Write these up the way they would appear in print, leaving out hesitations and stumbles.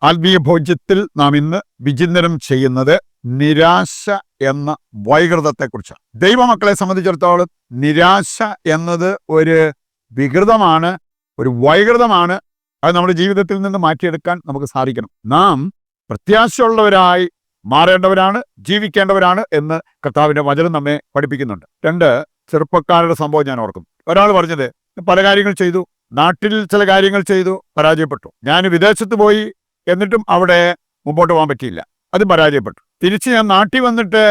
ആത്മീയ ഭോജ്യത്തിൽ നാം ഇന്ന് വിചിന്തനം ചെയ്യുന്നത് നിരാശ എന്ന വൈകൃതത്തെക്കുറിച്ചാണ്. ദൈവമക്കളെ സംബന്ധിച്ചിടത്തോളം നിരാശ എന്നത് ഒരു വികൃതമാണ്, ഒരു വൈകൃതമാണ്. അത് നമ്മുടെ ജീവിതത്തിൽ നിന്ന് മാറ്റിയെടുക്കാൻ നമുക്ക് സാധിക്കണം. നാം പ്രത്യാശയുള്ളവരായി മാറേണ്ടവരാണ്, ജീവിക്കേണ്ടവരാണ് എന്ന് കർത്താവിന്റെ വചനം നമ്മെ പഠിപ്പിക്കുന്നുണ്ട്. 2 ചെറുപ്പക്കാരുടെ സംഭവം ഞാൻ ഓർക്കും. ഒരാൾ പറഞ്ഞത്, പല കാര്യങ്ങൾ ചെയ്തു, നാട്ടിൽ ചില കാര്യങ്ങൾ ചെയ്തു, പരാജയപ്പെട്ടു. ഞാൻ വിദേശത്ത് പോയി, എന്നിട്ടും അവിടെ മുമ്പോട്ട് പോകാൻ പറ്റിയില്ല, അത് പരാജയപ്പെട്ടു. തിരിച്ച് ഞാൻ നാട്ടിൽ വന്നിട്ട്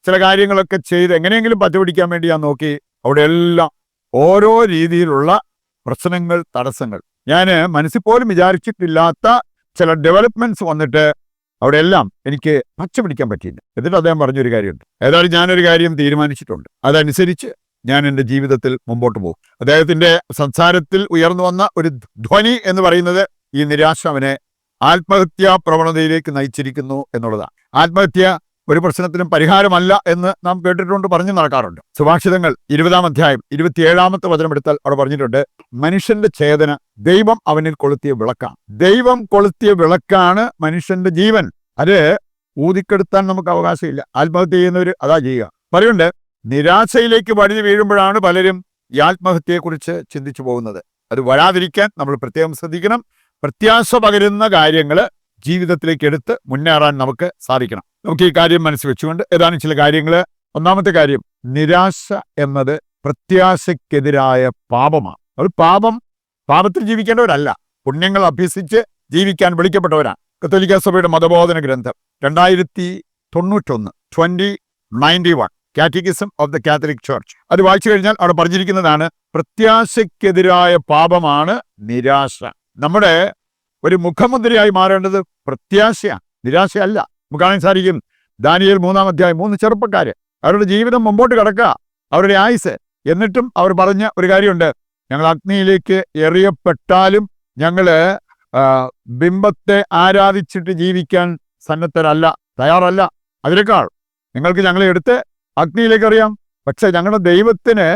ചില കാര്യങ്ങളൊക്കെ ചെയ്ത് എങ്ങനെയെങ്കിലും പറ്റുപിടിക്കാൻ വേണ്ടി ഞാൻ നോക്കി. അവിടെ എല്ലാം ഓരോ രീതിയിലുള്ള പ്രശ്നങ്ങൾ, തടസ്സങ്ങൾ. ഞാൻ മനസ്സിൽ പോലും വിചാരിച്ചിട്ടില്ലാത്ത ചില ഡെവലപ്മെന്റ്സ് വന്നിട്ട് അവിടെ എല്ലാം എനിക്ക് പച്ചപിടിക്കാൻ പറ്റിയില്ല. എന്നിട്ട് അദ്ദേഹം പറഞ്ഞൊരു കാര്യമുണ്ട്. ഏതായാലും ഞാനൊരു കാര്യം തീരുമാനിച്ചിട്ടുണ്ട്, അതനുസരിച്ച് ഞാൻ എൻ്റെ ജീവിതത്തിൽ മുമ്പോട്ട് പോകും. അദ്ദേഹത്തിന്റെ സംസാരത്തിൽ ഉയർന്നു വന്ന ഒരു ധ്വനി എന്ന് പറയുന്നത് ഈ നിരാശ അവനെ ആത്മഹത്യാ പ്രവണതയിലേക്ക് നയിച്ചിരിക്കുന്നു എന്നുള്ളതാണ്. ആത്മഹത്യ ഒരു പ്രശ്നത്തിനും പരിഹാരമല്ല എന്ന് നാം കേട്ടിട്ടുണ്ട്, പറഞ്ഞു നടക്കാറുണ്ട്. സുഭാഷിതങ്ങൾ 20-ാം അധ്യായം 27-ാമത്തെ വചനം എടുത്താൽ അവിടെ പറഞ്ഞിട്ടുണ്ട്, മനുഷ്യന്റെ ചേതന ദൈവം അവനിൽ കൊളുത്തിയ വിളക്കാണ്. ദൈവം കൊളുത്തിയ വിളക്കാണ് മനുഷ്യന്റെ ജീവൻ. അത് ഊതിക്കെടുത്താൻ നമുക്ക് അവകാശമില്ല. ആത്മഹത്യ ചെയ്യുന്നവർ അതാ ചെയ്യുക. പറയുന്നുണ്ട്, നിരാശയിലേക്ക് വഴുതി വീഴുമ്പോഴാണ് പലരും ഈ ആത്മഹത്യയെക്കുറിച്ച് ചിന്തിച്ചു പോകുന്നത്. അത് വരാതിരിക്കാൻ നമ്മൾ പ്രത്യേകം ശ്രദ്ധിക്കണം. പ്രത്യാശ പകരുന്ന കാര്യങ്ങൾ ജീവിതത്തിലേക്ക് എടുത്ത് മുന്നേറാൻ നമുക്ക് സാധിക്കണം. നമുക്ക് ഈ കാര്യം മനസ്സിൽ വെച്ചുകൊണ്ട് ഏതാനും ചില കാര്യങ്ങൾ. ഒന്നാമത്തെ കാര്യം, നിരാശ എന്നത് പ്രത്യാശയ്ക്കെതിരായ പാപമാണ്. അത് പാപത്തിൽ ജീവിക്കേണ്ടവരല്ല, പുണ്യങ്ങൾ അഭ്യസിച്ച് ജീവിക്കാൻ വിളിക്കപ്പെട്ടവരാണ്. കത്തോലിക്ക സഭയുടെ മതബോധന ഗ്രന്ഥം 2091 catechism of the Catholic church, അത് വായിച്ചു കഴിഞ്ഞാൽ അവിടെ പറഞ്ഞിരിക്കുന്നതാണ്, പ്രത്യാശയ്ക്കെതിരായ പാപമാണ് നിരാശ. നമ്മുടെ ഒരു മുഖമുദ്രയായി മാറേണ്ടത് പ്രത്യാശയാണ്, നിരാശയല്ല. നമുക്ക് കാണാൻ സാധിക്കും, ദാനിയേൽ 3-ാം അധ്യായം 3 ചെറുപ്പക്കാര് അവരുടെ ജീവിതം മുമ്പോട്ട് കിടക്കുക, അവരുടെ ആയുസ്. എന്നിട്ടും അവർ പറഞ്ഞ ഒരു കാര്യമുണ്ട്, ഞങ്ങൾ അഗ്നിയിലേക്ക് എറിയപ്പെട്ടാലും ഞങ്ങള് ബിംബത്തെ ആരാധിച്ചിട്ട് ജീവിക്കാൻ സന്നദ്ധരല്ല, തയ്യാറല്ല. അതിനേക്കാൾ നിങ്ങൾക്ക് ഞങ്ങളെ എടുത്ത് അഗ്നിയിലേക്ക് അറിയാം, പക്ഷെ ഞങ്ങളുടെ ദൈവത്തിന്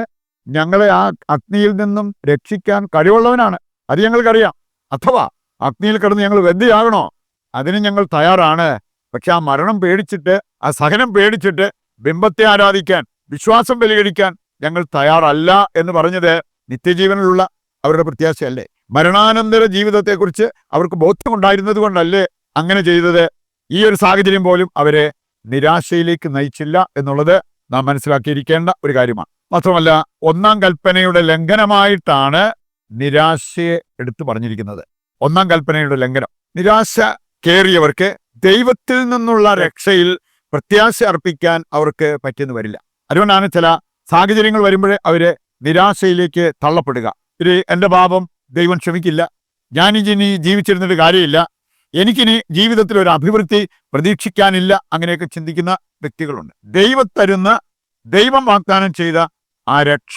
ഞങ്ങളെ ആ അഗ്നിയിൽ നിന്നും രക്ഷിക്കാൻ കഴിവുള്ളവനാണ്, അത് ഞങ്ങൾക്കറിയാം. അഥവാ അഗ്നിയിൽ കിടന്ന് ഞങ്ങൾ വെന്തിയാകണോ, അതിന് ഞങ്ങൾ തയ്യാറാണ്. പക്ഷെ ആ മരണം പേടിച്ചിട്ട്, ആ സഹനം പേടിച്ചിട്ട് ബിംബത്തെ ആരാധിക്കാൻ, വിശ്വാസം ബലികഴിക്കാൻ ഞങ്ങൾ തയ്യാറല്ല എന്ന് പറഞ്ഞത് നിത്യജീവനിലുള്ള അവരുടെ പ്രത്യാശയല്ലേ? മരണാനന്തര ജീവിതത്തെക്കുറിച്ച് അവർക്ക് ബോധ്യമുണ്ടായിരുന്നത് കൊണ്ടല്ലേ അങ്ങനെ ചെയ്തത്? ഈ ഒരു സാഹചര്യം പോലും അവരെ നിരാശയിലേക്ക് നയിച്ചില്ല എന്നുള്ളത് നാം മനസ്സിലാക്കിയിരിക്കേണ്ട ഒരു കാര്യമാണ്. മാത്രമല്ല, 1-ാം കൽപ്പനയുടെ ലംഘനമായിട്ടാണ് നിരാശയെ എടുത്തു പറഞ്ഞിരിക്കുന്നത്. 1-ാം കൽപ്പനയുടെ ലംഘനം. നിരാശ കേറിയവർക്ക് ദൈവത്തിൽ നിന്നുള്ള രക്ഷയിൽ പ്രത്യാശ അർപ്പിക്കാൻ അവർക്ക് പറ്റിയെന്ന് വരില്ല. അതുകൊണ്ടാണ് ചില സാഹചര്യങ്ങൾ വരുമ്പോഴേ അവര് നിരാശയിലേക്ക് തള്ളപ്പെടുക. എൻ്റെ പാപം ദൈവം ക്ഷമിക്കില്ല, ഞാനിനി ജീവിച്ചിരുന്നിട്ട് കാര്യമില്ല, എനിക്കിനി ജീവിതത്തിൽ ഒരു അഭിവൃദ്ധി പ്രതീക്ഷിക്കാനില്ല, അങ്ങനെയൊക്കെ ചിന്തിക്കുന്ന വ്യക്തികളുണ്ട്. ദൈവം വാഗ്ദാനം ചെയ്ത ആ രക്ഷ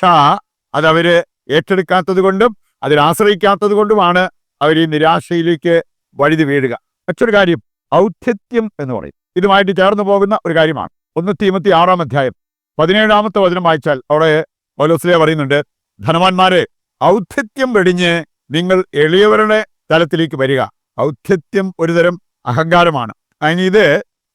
അതവര് ഏറ്റെടുക്കാത്തത് കൊണ്ടും അതിലാശ്രയിക്കാത്തത് കൊണ്ടുമാണ് അവർ ഈ നിരാശയിലേക്ക് വഴുതി വീഴുക. മറ്റൊരു കാര്യം, ഔദ്ധത്യം എന്ന് പറയും. ഇതുമായിട്ട് ചേർന്ന് പോകുന്ന ഒരു കാര്യമാണ്. 1 തീമോത്തി 6-ാം അധ്യായം 17-ാമത്തെ വചനം വായിച്ചാൽ അവിടെ പൗലോസ് പറയുന്നുണ്ട്, ധനവാന്മാരെ ഔദ്ധത്യം വെടിഞ്ഞ് നിങ്ങൾ എളിയവരുടെ തലത്തിലേക്ക് വരിക. ഔദ്ധത്യം ഒരുതരം അഹങ്കാരമാണ്. അതിന് ഇത്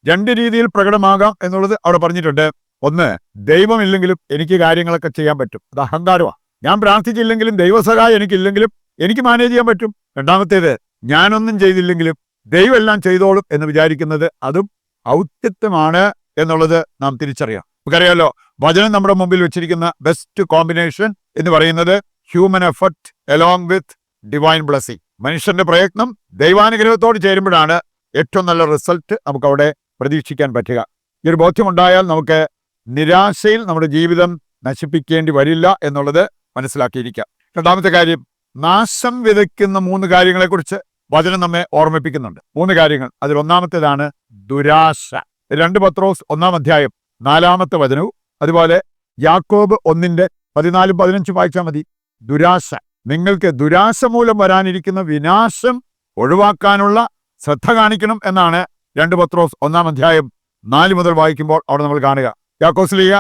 2 രീതിയിൽ പ്രകടമാകാം എന്നുള്ളത് അവിടെ പറഞ്ഞിട്ടുണ്ട്. ഒന്ന്, ദൈവമില്ലെങ്കിലും എനിക്ക് കാര്യങ്ങളൊക്കെ ചെയ്യാൻ പറ്റും, അത് അഹങ്കാരമാണ്. ഞാൻ പ്രാർത്ഥിച്ചില്ലെങ്കിലും ദൈവസഹായം എനിക്കില്ലെങ്കിലും എനിക്ക് മാനേജ് ചെയ്യാൻ പറ്റും. രണ്ടാമത്തേത്, ഞാനൊന്നും ചെയ്തില്ലെങ്കിലും ദൈവം എല്ലാം ചെയ്തോളും എന്ന് വിചാരിക്കുന്നത്, അതും ഔദ്ധത്യമാണ് എന്നുള്ളത് നാം തിരിച്ചറിയാം. നമുക്കറിയാലോ, വചനം നമ്മുടെ മുമ്പിൽ വെച്ചിരിക്കുന്ന ബെസ്റ്റ് കോമ്പിനേഷൻ എന്ന് പറയുന്നത് human effort along with divine blessing. മനുഷ്യന്റെ പ്രയത്നം ദൈവാനുഗ്രഹത്തോട് ചേരുമ്പോഴാണ് ഏറ്റവും നല്ല റിസൾട്ട് നമുക്ക് അവിടെ പ്രതീക്ഷിക്കാൻ പറ്റുക. ഈ ഒരു ബോധ്യമുണ്ടായാൽ നമുക്ക് നിരാശയിൽ നമ്മുടെ ജീവിതം നശിപ്പിക്കേണ്ടി വരില്ല എന്നുള്ളത് മനസ്സിലാക്കിയിരിക്കാം. രണ്ടാമത്തെ കാര്യം, നാശം വിതയ്ക്കുന്ന 3 കാര്യങ്ങളെക്കുറിച്ച് വചനം നമ്മെ ഓർമ്മിപ്പിക്കുന്നുണ്ട്. 3 കാര്യങ്ങൾ. അതിൽ ഒന്നാമത്തേതാണ് ദുരാശ. 2 പത്രോസ് 1-ാം അധ്യായം 4-ാമത്തെ വചനവും അതുപോലെ യാക്കോബ് 1-14-15 വായിച്ചാൽ മതി. ദുരാശ, നിങ്ങൾക്ക് ദുരാശ മൂലം വരാനിരിക്കുന്ന വിനാശം ഒഴിവാക്കാനുള്ള ശ്രദ്ധ കാണിക്കണം എന്നാണ് 2 പത്രോസ് 1-ാം അധ്യായം 4 മുതൽ വായിക്കുമ്പോൾ അവിടെ നമ്മൾ കാണുക. യാക്കോസ്ലീഹ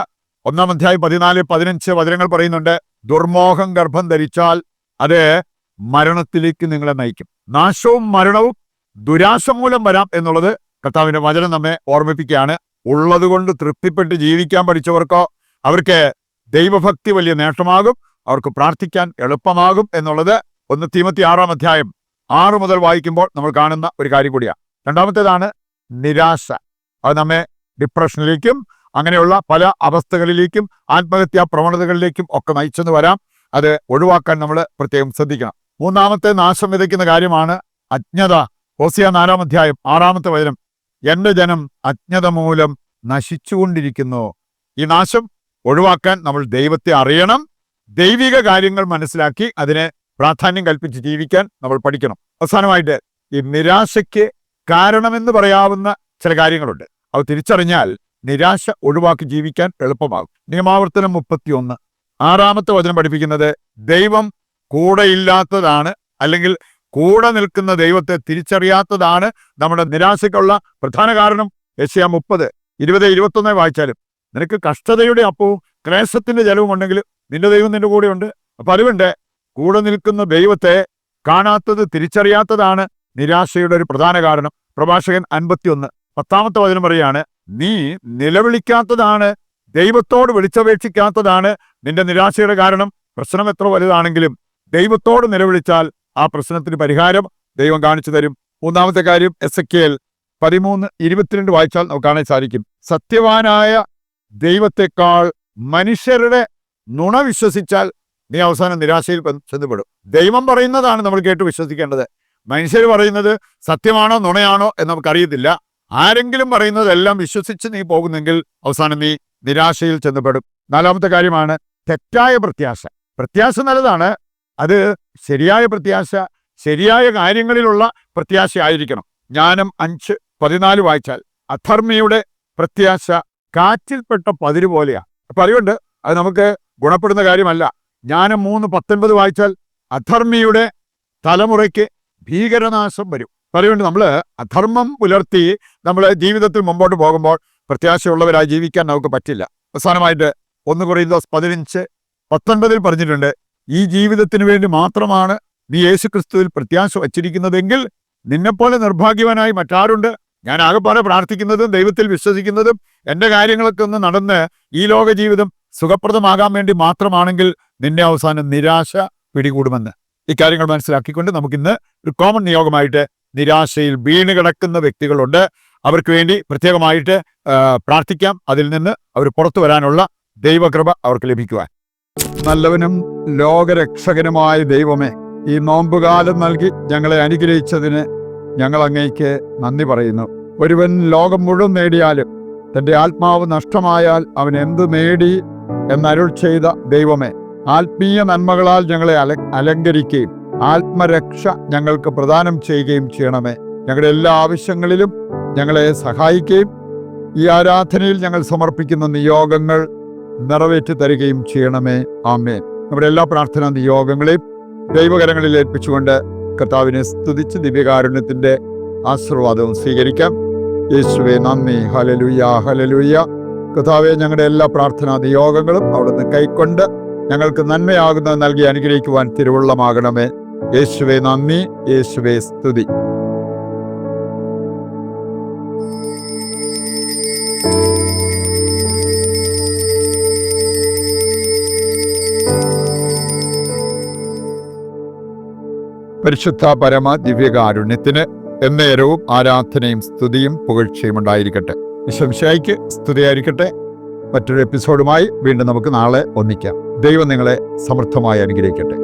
1-ാം അധ്യായം 14-15 വചനങ്ങൾ പറയുന്നുണ്ട്, ദുർമോഹം ഗർഭം ധരിച്ചാൽ അത് മരണത്തിലേക്ക് നിങ്ങളെ നയിക്കും. നാശവും മരണവും ദുരാശ മൂലം വരാം എന്നുള്ളത് കർത്താവിന്റെ വചനം നമ്മെ ഓർമ്മിപ്പിക്കുകയാണ്. ഉള്ളത് കൊണ്ട് തൃപ്തിപ്പെട്ട് ജീവിക്കാൻ പഠിച്ചവർക്കോ അവർക്ക് ദൈവഭക്തി വലിയ നേട്ടമാകും, അവർക്ക് പ്രാർത്ഥിക്കാൻ എളുപ്പമാകും എന്നുള്ളത് 1 തീമോത്തി 6-ാം അധ്യായം 6 മുതൽ വായിക്കുമ്പോൾ നമ്മൾ കാണുന്ന ഒരു കാര്യം കൂടിയാണ്. രണ്ടാമത്തേതാണ് നിരാശ. അത് നമ്മെ ഡിപ്രഷനിലേക്കും അങ്ങനെയുള്ള പല അവസ്ഥകളിലേക്കും ആത്മഹത്യാ പ്രവണതകളിലേക്കും ഒക്കെ നയിച്ചെന്ന് വരാം. അത് ഒഴിവാക്കാൻ നമ്മൾ പ്രത്യേകം ശ്രദ്ധിക്കണം. മൂന്നാമത്തെ നാശം വിതയ്ക്കുന്ന കാര്യമാണ് അജ്ഞത. ഹോസിയ 4-ാം അധ്യായം 6-ാമത്തെ വചനം, എന്റെ ജനം അജ്ഞത മൂലം നശിച്ചുകൊണ്ടിരിക്കുന്നു. ഈ നാശം ഒഴിവാക്കാൻ നമ്മൾ ദൈവത്തെ അറിയണം, ദൈവിക കാര്യങ്ങൾ മനസ്സിലാക്കി അതിനെ പ്രാധാന്യം കൽപ്പിച്ച് ജീവിക്കാൻ നമ്മൾ പഠിക്കണം. അവസാനമായിട്ട് ഈ നിരാശയ്ക്ക് കാരണമെന്ന് പറയാവുന്ന ചില കാര്യങ്ങളുണ്ട്. അത് തിരിച്ചറിഞ്ഞാൽ നിരാശ ഒഴിവാക്കി ജീവിക്കാൻ എളുപ്പമാകും. നിയമാവർത്തനം 31 6-ാമത്തെ വചനം പഠിപ്പിക്കുന്നത് ദൈവം കൂടെയില്ലാത്തതാണ്, അല്ലെങ്കിൽ കൂടെ നിൽക്കുന്ന ദൈവത്തെ തിരിച്ചറിയാത്തതാണ് നമ്മുടെ നിരാശയ്ക്കുള്ള പ്രധാന കാരണം. യെശയ്യാ 30:20-21 വായിച്ചാലും നിനക്ക് കഷ്ടതയുടെ അപ്പവും ക്ലേശത്തിന്റെ ജലവും ഉണ്ടെങ്കിൽ നിന്റെ ദൈവം നിന്റെ കൂടെയുണ്ട്. അപ്പൊ അതുകൊണ്ട് കൂടെ നിൽക്കുന്ന ദൈവത്തെ കാണാത്തത്, തിരിച്ചറിയാത്തതാണ് നിരാശയുടെ ഒരു പ്രധാന കാരണം. പ്രഭാഷകൻ 51 10-ാമത്തെ വചനം പറയാണ്, നീ നിലവിളിക്കാത്തതാണ്, ദൈവത്തോട് വിളിച്ചപേക്ഷിക്കാത്തതാണ് നിന്റെ നിരാശയുടെ കാരണം. പ്രശ്നം എത്ര വലുതാണെങ്കിലും ദൈവത്തോട് നിലവിളിച്ചാൽ ആ പ്രശ്നത്തിന് പരിഹാരം ദൈവം കാണിച്ചു തരും. മൂന്നാമത്തെ കാര്യം എസെക്കിയേൽ 13:22 വായിച്ചാൽ നമുക്ക് കാണാൻ സാധിക്കും. സത്യവാനായ ദൈവത്തെക്കാൾ മനുഷ്യരുടെ നുണ വിശ്വസിച്ചാൽ നീ അവസാനം നിരാശയിൽ ചെന്നുപെടും. ദൈവം പറയുന്നതാണ് നമ്മൾ കേട്ട് വിശ്വസിക്കേണ്ടത്. മനുഷ്യർ പറയുന്നത് സത്യമാണോ നുണയാണോ എന്ന് നമുക്കറിയത്തില്ല. ആരെങ്കിലും പറയുന്നതെല്ലാം വിശ്വസിച്ച് നീ പോകുന്നെങ്കിൽ അവസാനം നീ നിരാശയിൽ ചെന്നുപെടും. നാലാമത്തെ കാര്യമാണ് തെറ്റായ പ്രത്യാശ. പ്രത്യാശ നല്ലതാണ്, അത് ശരിയായ പ്രത്യാശ, ശരിയായ കാര്യങ്ങളിലുള്ള പ്രത്യാശ ആയിരിക്കണം. ജ്ഞാനം 5:14 വായിച്ചാൽ അധർമ്മിയുടെ പ്രത്യാശ കാറ്റിൽപ്പെട്ട പതിര് പോലെയാണ്. അപ്പൊ അതുകൊണ്ട് അത് നമുക്ക് ഗുണപ്പെടുന്ന കാര്യമല്ല. ജ്ഞാനം 3:19 വായിച്ചാൽ അധർമ്മിയുടെ തലമുറയ്ക്ക് ഭീകരനാശം വരും. അതുകൊണ്ട് നമ്മൾ അധർമ്മം പുലർത്തി നമ്മൾ ജീവിതത്തിൽ മുമ്പോട്ട് പോകുമ്പോൾ പ്രത്യാശയുള്ളവരായി ജീവിക്കാൻ നമുക്ക് പറ്റില്ല. അവസാനമായിട്ട് 1 കൊരിന്തോസ് 15:19 പറഞ്ഞിട്ടുണ്ട്, ഈ ജീവിതത്തിന് വേണ്ടി മാത്രമാണ് നീ യേശുക്രിസ്തുവിൽ പ്രത്യാശ വച്ചിരിക്കുന്നതെങ്കിൽ നിന്നെപ്പോലെ നിർഭാഗ്യവാനായി മറ്റാരുണ്ട്? ഞാൻ ആകെപ്പാടെ പ്രാർത്ഥിക്കുന്നതും ദൈവത്തിൽ വിശ്വസിക്കുന്നതും എൻ്റെ കാര്യങ്ങളൊക്കെ ഒന്ന് നടന്ന് ഈ ലോക ജീവിതം സുഖപ്രദമാകാൻ വേണ്ടി മാത്രമാണെങ്കിൽ നിന്നെ അവസാനം നിരാശ പിടികൂടുമെന്ന്. ഇക്കാര്യങ്ങൾ മനസ്സിലാക്കിക്കൊണ്ട് നമുക്കിന്ന് ഒരു കോമൺ നിയോഗമായിട്ട് നിരാശയിൽ വീണ് കിടക്കുന്ന വ്യക്തികളുണ്ട്, അവർക്ക് വേണ്ടി പ്രത്യേകമായിട്ട് പ്രാർത്ഥിക്കാം. അതിൽ നിന്ന് അവർ പുറത്തു വരാനുള്ള ദൈവകൃപ അവർക്ക് ലഭിക്കുവാൻ. നല്ലവനും ലോകരക്ഷകനുമായ ദൈവമേ, ഈ നോമ്പുകാലം നൽകി ഞങ്ങളെ അനുഗ്രഹിച്ചതിന് ഞങ്ങൾ അങ്ങേക്ക് നന്ദി പറയുന്നു. ഒരുവൻ ലോകം മുഴുവൻ നേടിയാലും തൻ്റെ ആത്മാവ് നഷ്ടമായാൽ അവൻ എന്തു നേടി എന്നരുൾ ചെയ്ത ദൈവമേ, ആത്മീയ നന്മകളാൽ ഞങ്ങളെ അലങ്കരിക്കുകയും ആത്മരക്ഷ ഞങ്ങൾക്ക് പ്രദാനം ചെയ്യുകയും ചെയ്യണമേ. ഞങ്ങളുടെ എല്ലാ ആവശ്യങ്ങളിലും ഞങ്ങളെ സഹായിക്കുകയും ഈ ആരാധനയിൽ ഞങ്ങൾ സമർപ്പിക്കുന്ന നിയോഗങ്ങൾ നിറവേറ്റി തരികയും ചെയ്യണമേ. ആമേൻ. നമ്മുടെ എല്ലാ പ്രാർത്ഥനാ നിയോഗങ്ങളെയും ദൈവകരങ്ങളിൽ ഏൽപ്പിച്ചുകൊണ്ട് കർത്താവിനെ സ്തുതിച്ച് ദിവ്യകാരുണ്യത്തിന്റെ ആശീർവാദവും സ്വീകരിക്കാം. യേശുവേ നന്ദി. Hallelujah, hallelujah. കർത്താവേ, ഞങ്ങളുടെ എല്ലാ പ്രാർത്ഥനാ നിയോഗങ്ങളും അവിടുന്ന് കൈക്കൊണ്ട് ഞങ്ങൾക്ക് നന്മയാകുന്നത് നൽകി അനുഗ്രഹിക്കുവാൻ തിരുവുള്ളമാകണമേ. യേശുവേ നന്ദി, യേശുവേ സ്തുതി. പരിശുദ്ധ പരമ ദിവ്യകാരുണ്യത്തിന് എന്നേരവും ആരാധനയും സ്തുതിയും പുകഴ്ചയും ഉണ്ടായിരിക്കട്ടെ. ഈശോമിശിഹായ്ക്ക് സ്തുതിയായിരിക്കട്ടെ. മറ്റൊരു എപ്പിസോഡുമായി വീണ്ടും നമുക്ക് നാളെ ഒന്നിക്കാം. ദൈവം നിങ്ങളെ സമൃദ്ധമായി അനുഗ്രഹിക്കട്ടെ.